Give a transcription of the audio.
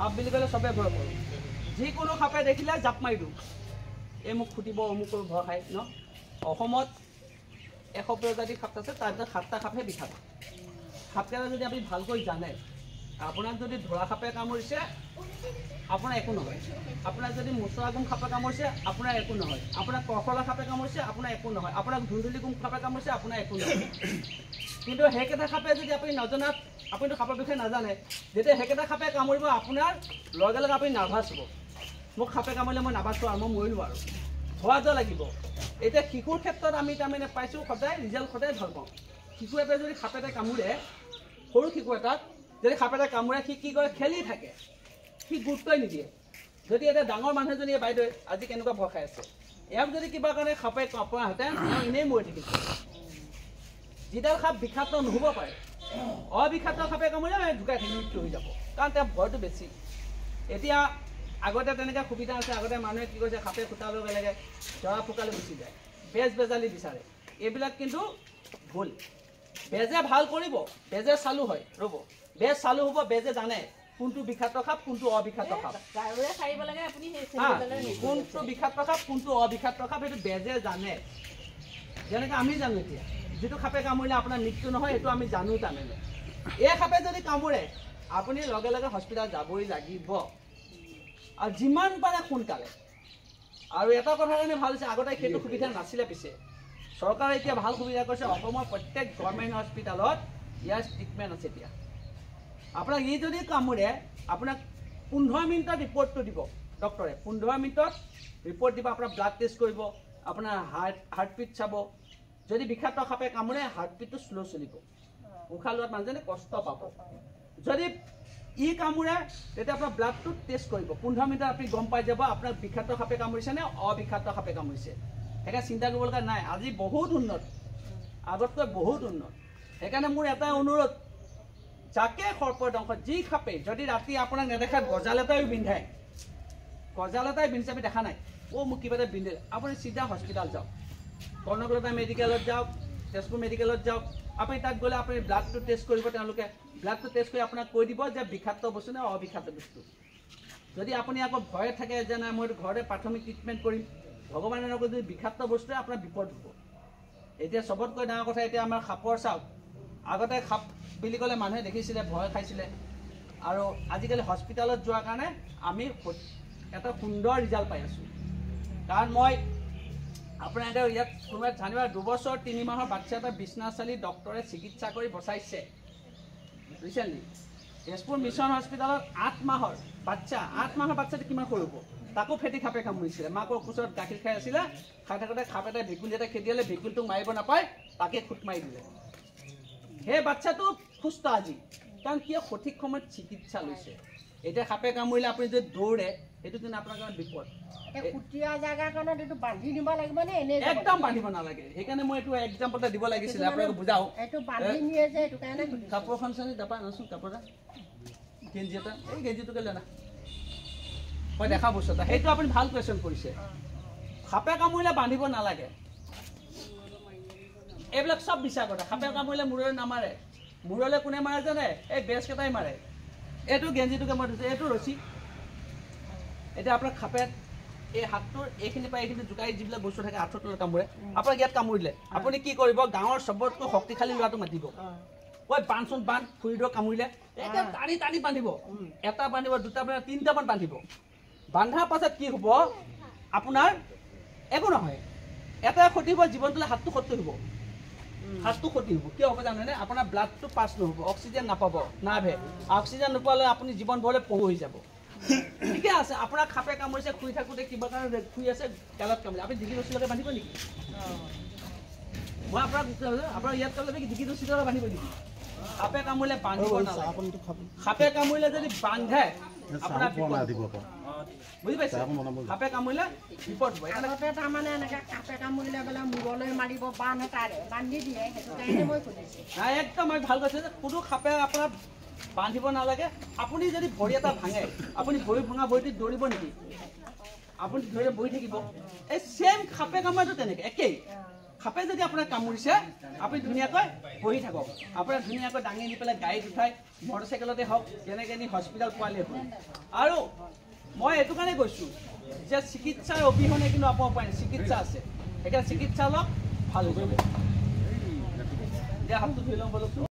সাপ বুলি ক'লে চবে ভয় কৰোঁ যিকোনো সাপে দেখিলে জাপ মাৰি দিওঁ এই মোক খুটিব অমুক কৰি ভয় খায় ন অসমত 100 প্ৰজাতিৰ সাপ আছে তাৰ ভিতৰত 7টা সাপহে বিষাক্ত সাপকেইটা যদি আপুনি ভালকৈ জানে আপোনাক যদি ধৰা সাপে কামুৰিছে আপোনাৰ একো নহয় আপোনাক যদি মুচৰাগুম সাপে কামুৰিছে আপোনাৰ একো নহয় আপোনাক কৰ্কলা সাপে কামুৰিছে আপোনাৰ একো নহয় আপোনাক ধুন্দুলিগুম সাপে কামুৰিছে আপোনাৰ একো নহয় কিন্তু সেইকেইটা সাপে যদি আপুনি নজনাত আপুনিতো সাপৰ বিষয়ে নাজানে যেতিয়া সেইকেইটা সাপে কামুৰিব আপোনাৰ লগে লগে আপুনি নাৰ্ভাছ হ'ব মোক সাপে কামুৰিলে মই নাবাচোঁ আৰু মই মৰিলোঁ আৰু ভয় যোৱা লাগিব এতিয়া শিশুৰ ক্ষেত্ৰত আমি তাৰমানে পাইছোঁ সদায় ৰিজাল্ট সদায় ভাল পাওঁ শিশু এটাই যদি সাপ এটাই কামুৰে সৰু শিশু এটাক যদি সাপ এটাই কামুৰে সি কি কৰে খেলি থাকে সি গুৰুত্বই নিদিয়ে যদি এটা ডাঙৰ মানুহ এজনী বাইদেৱে আজি কেনেকুৱা ভয় খাই আছে ইয়াক যদি কিবা কাৰণে সাপে কামোৰাহেঁতেন এনেই মৰি থাকিব যিডাল সাপ বিষাক্ত নহ'ব পাৰে অবিষাক্ত সাপে কামুৰিলে ঢুকাই থাকি মৃত্যু হৈ যাব কাৰণ তেওঁৰ ভয়টো বেছি এতিয়া আগতে তেনেকৈ সুবিধা আছে আগতে মানুহে কি কৈছে সাপে ফুটাৰ লগে লগে জৰা ফুকালে গুচি যায় বেজ বেজালি বিচাৰে এইবিলাক কিন্তু ভুল বেজে ভাল কৰিব বেজে চালু হয় ৰ'ব বেজ চালু হ'ব বেজে জানে কোনটো বিষাক্ত সাপ কোনটো অবিষাক্ত সাপ কোনটো বিষাক্ত সাপ কোনটো অবিষাক্ত সাপ সেইটো বেজে জানে যেনেকৈ আমি জানো এতিয়া যিটো সাপে কামুৰিলে আপোনাৰ মৃত্যু নহয় সেইটো আমি জানো তাৰমানে এই সাপে যদি কামুৰে আপুনি লগে লগে হস্পিটেল যাবই লাগিব আৰু যিমান পাৰে সোনকালে আৰু এটা কথা কাৰণে ভাল হৈছে আগতে সেইটো সুবিধা নাছিলে পিছে চৰকাৰে এতিয়া ভাল সুবিধা কৰিছে অসমৰ প্ৰত্যেক গভৰ্ণমেণ্ট হস্পিটেলত ইয়াৰ ট্ৰিটমেণ্ট আছে এতিয়া আপোনাক ই যদি কামুৰে আপোনাক 15 মিনিটত ৰিপৰ্টটো দিব ডক্টৰে 15 মিনিটত ৰিপৰ্ট দিব আপোনাৰ ব্লাড টেষ্ট কৰিব আপোনাৰ হাৰ্টবিট চাব যদি বিষাক্ত সাপে কামুৰে হাৰ্টবিটটো শ্ল' চলিব উশাহ লোৱাত মানুহজনে কষ্ট পাব যদি ই কামুৰে তেতিয়া আপোনাৰ ব্লাডটো টেষ্ট কৰিব 15 মিনিটত আপুনি গম পাই যাব আপোনাক বিষাক্ত সাপে কামুৰিছে নে অবিষাক্ত সাপে কামুৰিছে সেইকাৰণে চিন্তা কৰিব লগা নাই আজি বহুত উন্নত আগতকৈ বহুত উন্নত সেইকাৰণে মোৰ এটাই অনুৰোধ যাকে সৰ্পদংশ যি সাপে যদি ৰাতি আপোনাক নেদেখাত গজাল এটাই বিন্ধায় গজাল এটাই বিন্ধাই আমি দেখা নাই মোক কিবা এটা বিন্ধিলে আপুনি চিধা হস্পিটেল যাওক কৰ্ণকলতা মেডিকেলত যাওক তেজপুৰ মেডিকেলত যাওক আপুনি তাত গ'লে আপুনি ব্লাডটো টেষ্ট কৰিব তেওঁলোকে ব্লাডটো টেষ্ট কৰি আপোনাক কৈ দিব যে বিষাক্ত বস্তু নে অবিষাক্ত বস্তু যদি আপুনি আকৌ ভয়ে থাকে যে নাই মই ঘৰতে প্ৰাথমিক ট্ৰিটমেণ্ট কৰিম ভগৱানে নকয় যদি বিষাক্ত বস্তুৱে আপোনাৰ বিপদ হ'ব এতিয়া চবতকৈ ডাঙৰ কথা এতিয়া আমাৰ সাপৰ চাওক আগতে সাপ বুলি ক'লে মানুহে দেখিছিলে ভয় খাইছিলে আৰু আজিকালি হস্পিটেলত যোৱাৰ কাৰণে আমি এটা সুন্দৰ ৰিজাল্ট পাই আছোঁ কাৰণ মই আপোনাৰ এতিয়া ইয়াত কোনোবাই জানিব 2 বছৰ 3 মাহৰ বাচ্চা এটা বিছনাচালি ডক্টৰে চিকিৎসা কৰি বচাইছে ৰিচেণ্টলি তেজপুৰ মিছন হস্পিটেলত 8 মাহৰ বাচ্চাটো কিমান সৰু হ'ব তাকো ফেটি সাপে কামুৰিছিলে মাকৰ কোচত গাখীৰ খাই আছিলে খাই থাকোঁতে সাপ এটা ভেকুলী এটা খেদিলে ভেকুলীটোক মাৰিব নাপায় তাকে খুট মাৰি দিলে সেই বাচ্চাটো সুস্থ আজি কাৰণ কিয় সঠিক সময়ত চিকিৎসা লৈছে এতিয়া সাপে কামুৰিলে আপুনি যদি দৌৰে সেইটো কিন্তু আপোনাৰ কাৰণে বিপদ একদম বান্ধিব নালাগে সেইকাৰণে মই এইটো এক্সাম্পল এটা দিব লাগিছিলে আপোনাক বুজাওঁ কাপোৰখন চানি দাপা নাচোন কাপোৰ এটা গেঞ্জি এটা এই গেঞ্জিটো কেলে না মই দেখা বস্তু এটা সেইটো আপুনি ভাল কুৱেশ্যন কৰিছে সাপে কামুৰিলে বান্ধিব নালাগে এইবিলাক চব বিচাৰ কথা সাপে কামুৰিলে মূৰলৈ নামাৰে মূৰলৈ কোনে মাৰে জানে এই বেজকেইটাই মাৰে এইটো গেঞ্জিটোকে মই ধৰিছোঁ এইটো ৰছী এতিয়া আপোনাক সাপে এই হাতটোৰ এইখিনি পৰা এইখিনি জোকাই যিবিলাক বস্তু থাকে হাতৰ তলত কামুৰে আপোনাক ইয়াত কামুৰিলে আপুনি কি কৰিব গাঁৱৰ চবতকৈ শক্তিশালী ল'ৰাটো মাতিব ঐ বান্ধচোন বান্ধ খুৰীটো কামুৰিলে একদম টানি টানি বান্ধিব এটা বান্ধিব দুটা বান্ধিব তিনিটামান বান্ধিব বান্ধাৰ পাছত কি হ'ব আপোনাৰ একো নহয় এটাই ক্ষতি হ'ব জীৱনটোলৈ হাতটো ক্ষতি হ'ব কিয় হ'ব জানেনে আপোনাৰ ব্লাডটো পাছ নহ'ব অক্সিজেন নাপাব নাভে অক্সিজেন নোপোৱালৈ আপুনি জীৱন ভৰলৈ পহু হৈ যাব ঠিকে আছে আপোনাক সাপে কামুৰিছে শুই থাকোঁতে কিবা কাৰণে শুই আছে গালত কামুৰিছে আপুনি ডিঙি ৰছীলৈকে বান্ধিব নেকি মই আপোনাৰ ইয়াত কালে কি ডিঙি ৰছীলৈকে বান্ধিব নেকি সাপে কামুৰিলে বান্ধিব নালাগে সাপে কামুৰিলে যদি বান্ধে আপোনাৰ বুজি পাইছে সাপে কামুৰিলে বিপদ হ'ব তাৰমানে এনেকৈ সাপে কামুৰিলে বোলে মূৰলৈ মাৰিব বান্ধ এটাৰে বান্ধি দিয়ে সেইটো কাৰণে মই সুধিছোঁ নাই একদম মই ভাল কৈছোঁ যে কোনো সাপে আপোনাৰ বান্ধিব নালাগে আপুনি যদি ভৰি এটা ভাঙে আপুনি ভৰি ভঙা ভৰিটো দৌৰিব নেকি আপুনি ধৰি বহি থাকিব এই ছেম সাপে কামুৰাটো তেনেকৈ একেই সাপে যদি আপোনাক কামুৰিছে আপুনি ধুনীয়াকৈ বহি থাকক আপোনাৰ ধুনীয়াকৈ দাঙি নি পেলাই গাড়ীত উঠাই মটৰচাইকেলতে হওক যেনেকৈ নি হস্পিটেল পোৱালে হ'ল আৰু মই এইটো কাৰণে কৈছোঁ যে চিকিৎসাৰ অবিহনে কিন্তু আপোনাৰ উপায় নাই চিকিৎসা আছে সেইকাৰণে চিকিৎসা লওক ভাল হৈ যাব দিয়া হাতটো ধুই লওঁ বলকচোন